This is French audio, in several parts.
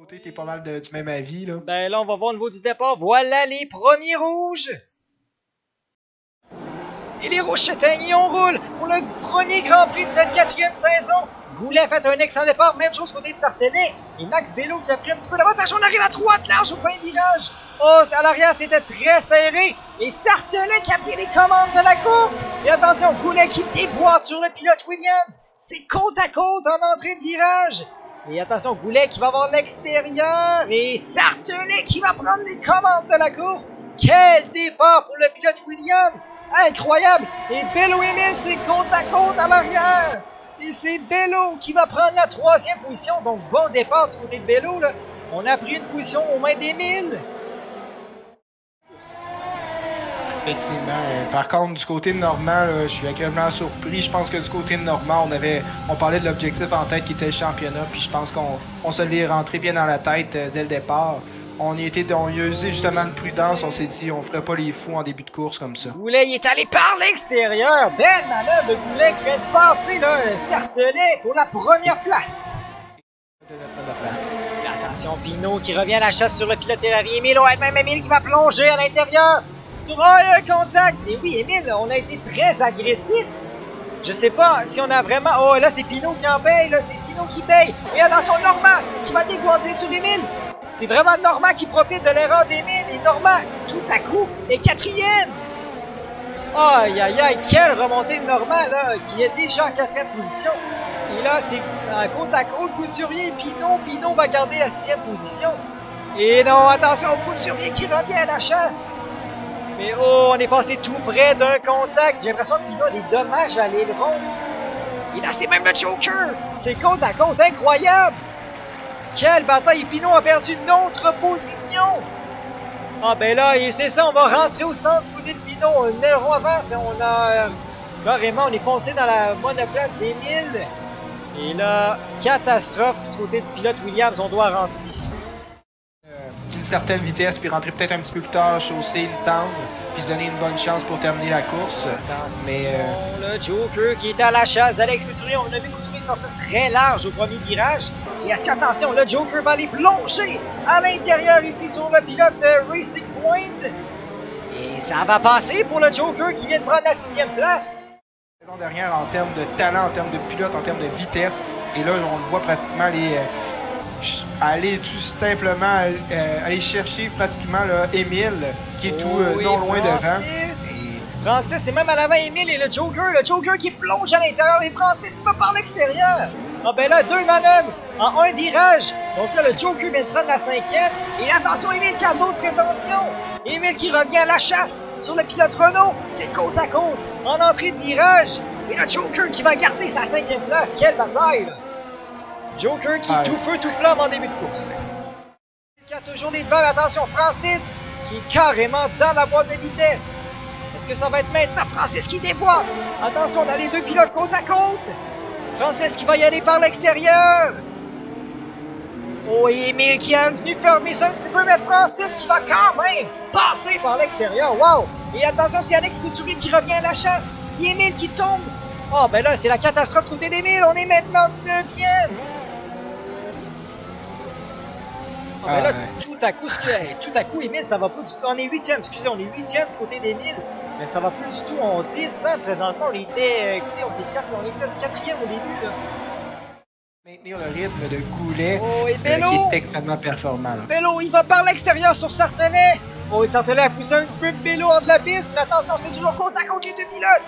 côté, t'es pas mal du même avis, là. Ben là, on va voir au niveau du départ. Voilà les premiers rouges. Et les rouges s'éteignent et on roule pour le premier Grand Prix de cette 4e saison. Goulet fait un excellent départ, même chose côté de Sartelet. Et Max Bello qui a pris un petit peu d'avantage. On arrive à droite, large au premier virage. Oh, à l'arrière, c'était très serré. Et Sartelet qui a pris les commandes de la course. Et attention, Goulet qui déboîte sur le pilote Williams. C'est côte à côte en entrée de virage. Et attention, Goulet qui va voir l'extérieur. Et Sartelet qui va prendre les commandes de la course. Quel départ pour le pilote Williams. Incroyable. Et Bello Emile, c'est côte à côte à l'arrière. Et c'est Bello qui va prendre la 3e position. Donc, bon départ du côté de Bello, là. On a pris une position aux mains d'Emile. Effectivement. Par contre, du côté de Normand, là, je suis agréablement surpris. Je pense que du côté de Normand, on parlait de l'objectif en tête qui était le championnat. Puis je pense qu'on se l'est rentré bien dans la tête dès le départ. On a usé justement de prudence. On s'est dit, on ferait pas les fous en début de course comme ça. Goulet, il est allé par l'extérieur. Belle manœuvre de Goulet qui vient de passer là, Sartelet pour la première place. Et attention, Pinot qui revient à la chasse sur le pilote Ferrari. Emile, même Emile qui va plonger à l'intérieur. Sur un contact. Et oui, Emile, on a été très agressif. Je sais pas si on a vraiment... Oh, là, c'est Pinot qui en paye. Là, c'est Pinot qui paye. Et attention, Normand qui va déboîter sur Emile. C'est vraiment Normand qui profite de l'erreur d'Emile. Et Normand, tout à coup, est 4e. Aïe, aïe, aïe, quelle remontée de Normand, là, qui est déjà en 4e position. Et là, c'est côte à côte, Couturier et Pinot. Pinot va garder la 6e position. Et non, attention, Couturier qui revient à la chasse. Mais oh, on est passé tout près d'un contact. J'ai l'impression que Pinot a des dommages à l'aileron. Et là, c'est même le Joker. C'est côte à côte, incroyable. Quelle bataille! Et Pinot a perdu une autre position! Ah ben là, c'est ça, on va rentrer au stand du côté de Pinot. Un aileron avant, on a carrément, on est foncé dans la monoplace d'Emile. Et là, catastrophe du côté du pilote Williams, on doit rentrer. D'une certaine vitesse, puis rentrer peut-être un petit peu plus tard, chausser une tendre, puis se donner une bonne chance pour terminer la course. Attention, mais le Joker qui était à la chasse d'Alex Couturier. On a vu Couturier sortir très large au premier virage. Et est-ce qu'attention, le Joker va aller plonger à l'intérieur ici sur le pilote de Racing Point. Et ça va passer pour le Joker qui vient de prendre la 6e place. Saison dernière en termes de talent, en termes de pilote, en termes de vitesse. Et là, on le voit pratiquement aller tout simplement aller chercher pratiquement là, Emile, qui est tout non loin devant. Francis, c'est même à l'avant Emile et le Joker qui plonge à l'intérieur et Francis il va par l'extérieur. Ah ben là, 2 manœuvres en un virage. Donc là, le Joker vient de prendre la 5e. Et attention, Emile qui a d'autres prétentions. Emile qui revient à la chasse sur le pilote Renault. C'est côte à côte en entrée de virage. Et le Joker qui va garder sa 5e place. Quelle bataille là. Joker qui est tout feu, tout flamme en début de course. Qui a toujours les devants. Attention, Francis qui est carrément dans la boîte de vitesse. Est-ce que ça va être maintenant Francis qui déboîte? Attention, on a les 2 pilotes côte à côte. Francis qui va y aller par l'extérieur. Oh, et Emile qui est venu fermer ça un petit peu, mais Francis qui va quand même passer par l'extérieur. Wow! Et attention, c'est Alex Couturier qui revient à la chasse. Et Emile qui tombe. Oh, ben là, c'est la catastrophe du côté d'Emile. On est maintenant 9e. Oh, ben là, tout à coup, Emile, ça va pas du tout. On est 8e, excusez, on est 8e du côté d'Emile. Mais ça va plus du tout, on descend présentement. On était, écoutez, on était 4e au début, là. Maintenir le rythme de Goulet, oh, et Bello, qui est extrêmement performant. Là. Bello, il va par l'extérieur sur Sartelet. Oh, et Sartelet a poussé un petit peu Bello entre la piste. Mais attention, c'est toujours côte à côte les 2 pilotes.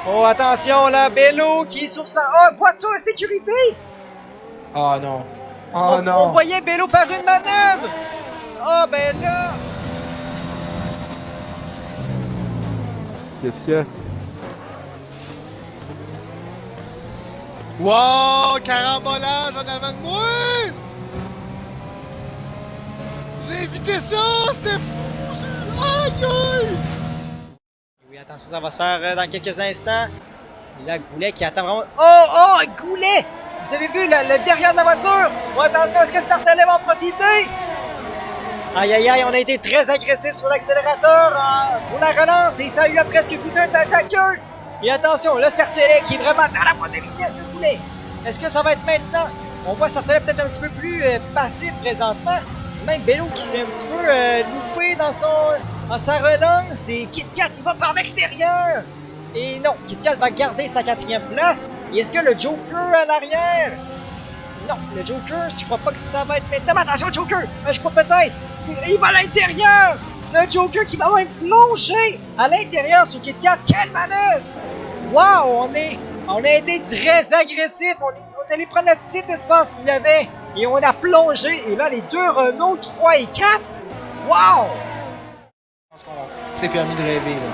Oh, attention, là, Bello qui est sur sa... Oh, voiture de sécurité. Oh non. Oh non. On voyait Bello faire une manœuvre. Oh, ben là... Qu'est-ce qu'il y a? Wow! Carambolage en avant de moi! J'ai évité ça! C'était fou! Aïe aïe! Oui, attention, ça va se faire dans quelques instants. Et là, Goulet qui attend vraiment... Oh, Goulet! Vous avez vu le derrière de la voiture? Oh, attention, est-ce que Sartelet va en profiter? Aïe, aïe, aïe, on a été très agressif sur l'accélérateur pour la relance et ça lui a presque coûté un attaqueur. Et attention, le Sartelet qui est vraiment dans la boîte de vitesse de Goulet. Est-ce que ça va être maintenant? On voit Sartelet peut-être un petit peu plus passif présentement. Même Bello qui s'est un petit peu loupé dans sa relance. Et Kit Kat qui va par l'extérieur. Et non, Kit Kat va garder sa 4e place. Et est-ce que le Joker à l'arrière? Non, le Joker, je crois pas que ça va être maintenant. Mais attention, Joker! Je crois peut-être. Il va à l'intérieur! Le Joker qui va même plonger à l'intérieur sur Kit Kat. Quelle manœuvre! Wow! On a été très agressif. On est allé prendre le petit espace qu'il y avait. Et on a plongé. Et là, les deux Renault 3 et 4. Wow! Je pense qu'on s'est permis de rêver, là.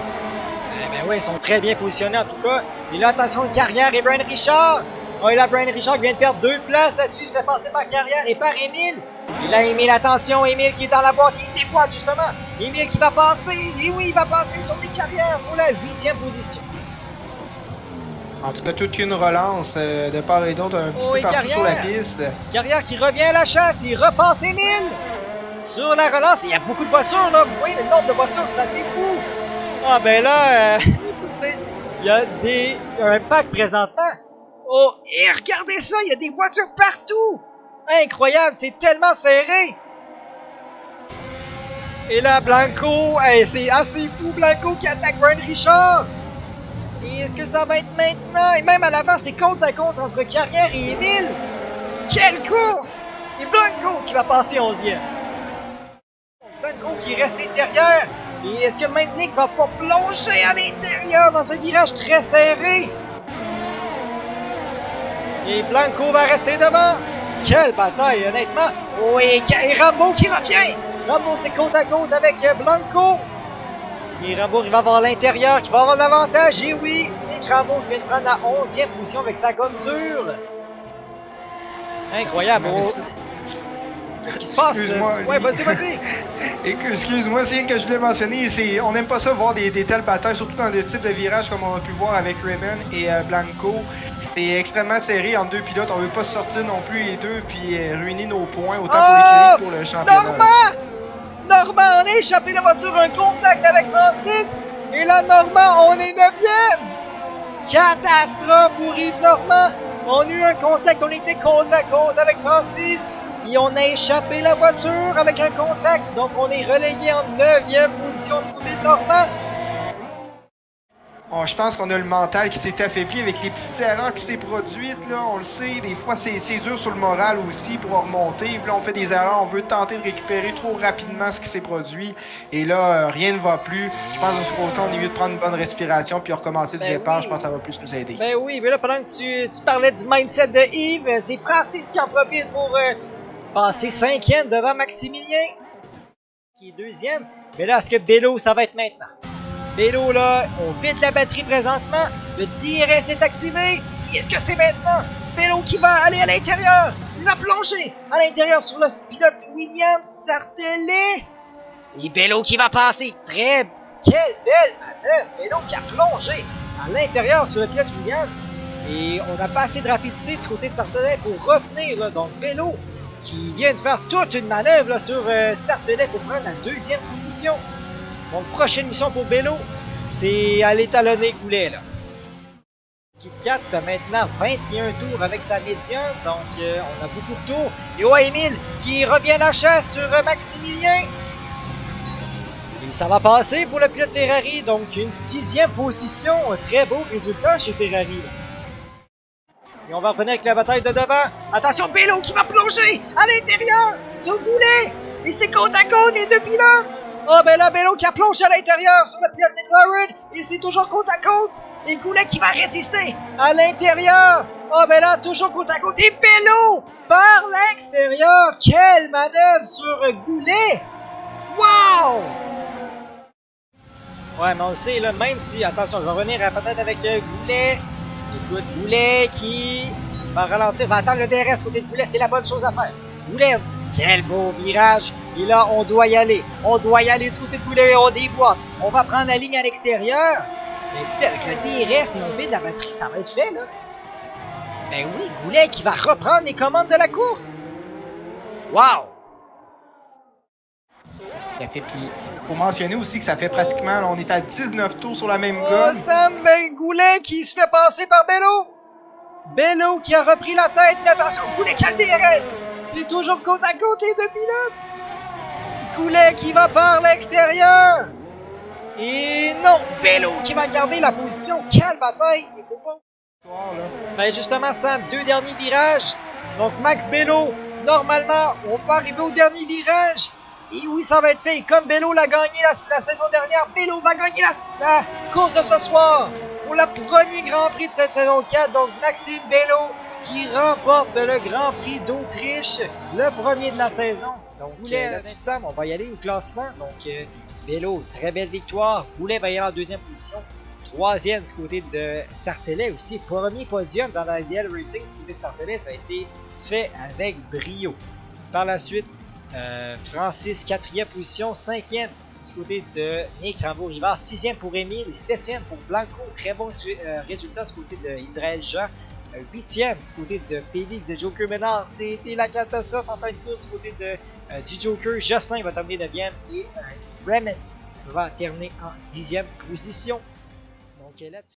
Ben oui, ils sont très bien positionnés en tout cas. Et là, attention, Carrière et Brian Richard. Oh, et là, Brian Richard qui vient de perdre 2 places là-dessus. Il se fait passer par Carrière et par Émile. Et là, Émile, attention, Émile qui est dans la boîte. Il déboîte justement. Émile qui va passer. Et oui, il va passer sur les Carrières pour la 8e position. En tout cas, toute une relance de part et d'autre, un petit peu partout sur la piste. Carrière qui revient à la chasse. Il repasse Émile sur la relance. Il y a beaucoup de voitures là. Vous voyez le nombre de voitures, c'est assez fou. Ah ben là, écoutez, il y a un pack présentement. Oh, et regardez ça, il y a des voitures partout. Incroyable, c'est tellement serré. Et là, Blanco, c'est assez fou, Blanco qui attaque Brian Richard. Et est-ce que ça va être maintenant? Et même à l'avant, c'est côte à côte entre Carrière et Émile. Quelle course! Et Blanco qui va passer 11e. Blanco qui reste intérieur. Et est-ce que maintenant Nick va pouvoir plonger à l'intérieur dans un virage très serré? Et Blanco va rester devant. Quelle bataille, honnêtement. Oh, et Rambo qui revient. Rambo, c'est côte à côte avec Blanco. Et Rambo, il va avoir l'intérieur, qui va avoir l'avantage. Et oui, Nick Rambo vient de prendre la 11e position avec sa gomme dure. Incroyable. Oh. Qu'est-ce qui se passe? Ouais, vas-y. Excuse-moi, c'est rien que je voulais mentionner. On n'aime pas ça voir des telles batailles, surtout dans des types de virages comme on a pu voir avec Raymond et Blanco. C'est extrêmement serré entre deux pilotes. On veut pas sortir non plus les deux puis ruiner nos points autant pour l'équipe pour le championnat. Normand, on a échappé la voiture, un contact avec Francis. Et là, Normand, on est 9e. Catastrophe pour Yves Normand. On a eu un contact, on était côte à côte avec Francis. Et on a échappé la voiture avec un contact. Donc, on est relégué en 9e position du côté de Normand. Oh, je pense qu'on a le mental qui s'est affaibli avec les petites erreurs qui s'est produites. Là. On le sait, des fois, c'est dur sur le moral aussi pour remonter. Puis là, on fait des erreurs, on veut tenter de récupérer trop rapidement ce qui s'est produit. Et là, rien ne va plus. Je pense que sur autant, on est mieux de prendre une bonne respiration puis recommencer du départ. Oui. Je pense que ça va plus nous aider. Ben oui, mais là, pendant que tu parlais du mindset de Yves, c'est Francis qui en profite pour passer 5e devant Maximilien, qui est 2e. Mais là, est-ce que Bello, ça va être maintenant? Bello, là, on vide la batterie présentement. Le DRS est activé. Est-ce que c'est maintenant? Bello qui va aller à l'intérieur. Il va plonger à l'intérieur sur le pilote Williams Sartelet. Et Bello qui va passer. Quelle belle manœuvre. Bello qui a plongé à l'intérieur sur le pilote Williams. Et on n'a pas assez de rapidité du côté de Sartelet pour revenir. Là. Donc Bello qui vient de faire toute une manœuvre là, sur Sartelet pour prendre la 2e position. Donc, prochaine mission pour Bello, c'est aller talonner Goulet, là. Kit Kat a maintenant 21 tours avec sa médium, donc on a beaucoup de tours. Et oh, Émile qui revient à la chasse sur Maximilien. Et ça va passer pour le pilote Ferrari, donc une 6e position, un très beau résultat chez Ferrari. Là. Et on va revenir avec la bataille de devant. Attention, Bello qui va plonger à l'intérieur sur Goulet. Et c'est côte à côte les deux pilotes. Oh ben là, Bello qui a plongé à l'intérieur sur le pilote McLaren. Et c'est toujours côte à côte. Et Goulet qui va résister à l'intérieur. Oh ben là, toujours côte à côte. Et Bello par l'extérieur. Quelle manœuvre sur Goulet. Wow! Ouais, mais on le sait, là, même si... Attention, je vais revenir peut-être avec Goulet. Écoute, Goulet qui va ralentir, va attendre le DRS côté de Goulet. C'est la bonne chose à faire. Goulet... Quel beau virage! Et là, on doit y aller. On doit y aller du côté de Goulet. On déboîte. On va prendre la ligne à l'extérieur. Mais écoutez, avec le DRS et on vide la batterie, ça va être fait, là. Ben oui, Goulet qui va reprendre les commandes de la course. Wow! Ça fait, puis faut mentionner aussi que ça fait pratiquement, là, on est à 19 tours sur la même gomme. Oh, Sam, ben Goulet qui se fait passer par Bello. Bello qui a repris la tête, mais attention, Goulet qui a le DRS. C'est toujours côte à côte les deux pilotes. Goulet qui va par l'extérieur. Et non, Bello qui va garder la position. Quelle bataille, il faut pas. Ben justement, Sam, 2 derniers virages. Donc Max Bello, normalement, on va arriver au dernier virage. Et oui, ça va être fait. Comme Bello l'a gagné la saison dernière, Bello va gagner la course de ce soir pour le premier Grand Prix de cette saison 4. Donc Maxime Bello qui remporte le Grand Prix d'Autriche, le premier de la saison. Donc là-dessus, Sam, on va y aller au classement. Donc Bello, très belle victoire. Boulet va y aller en deuxième position. Troisième du côté de Sartelet aussi. Premier podium dans la IDL Racing du côté de Sartelet. Ça a été fait avec brio. Par la suite, Francis, 4e position. 5e du côté de Nick Rambo-Rivard. 6e pour Émile. 7e pour Blanco. Très bon résultat du côté d'Israël Jean. 8e du côté de Félix de Joker Ménard. C'était la catastrophe en fin de course du côté du Joker. Jocelyn va terminer 9e et Bremen va terminer en 10e position. Donc là-dessus.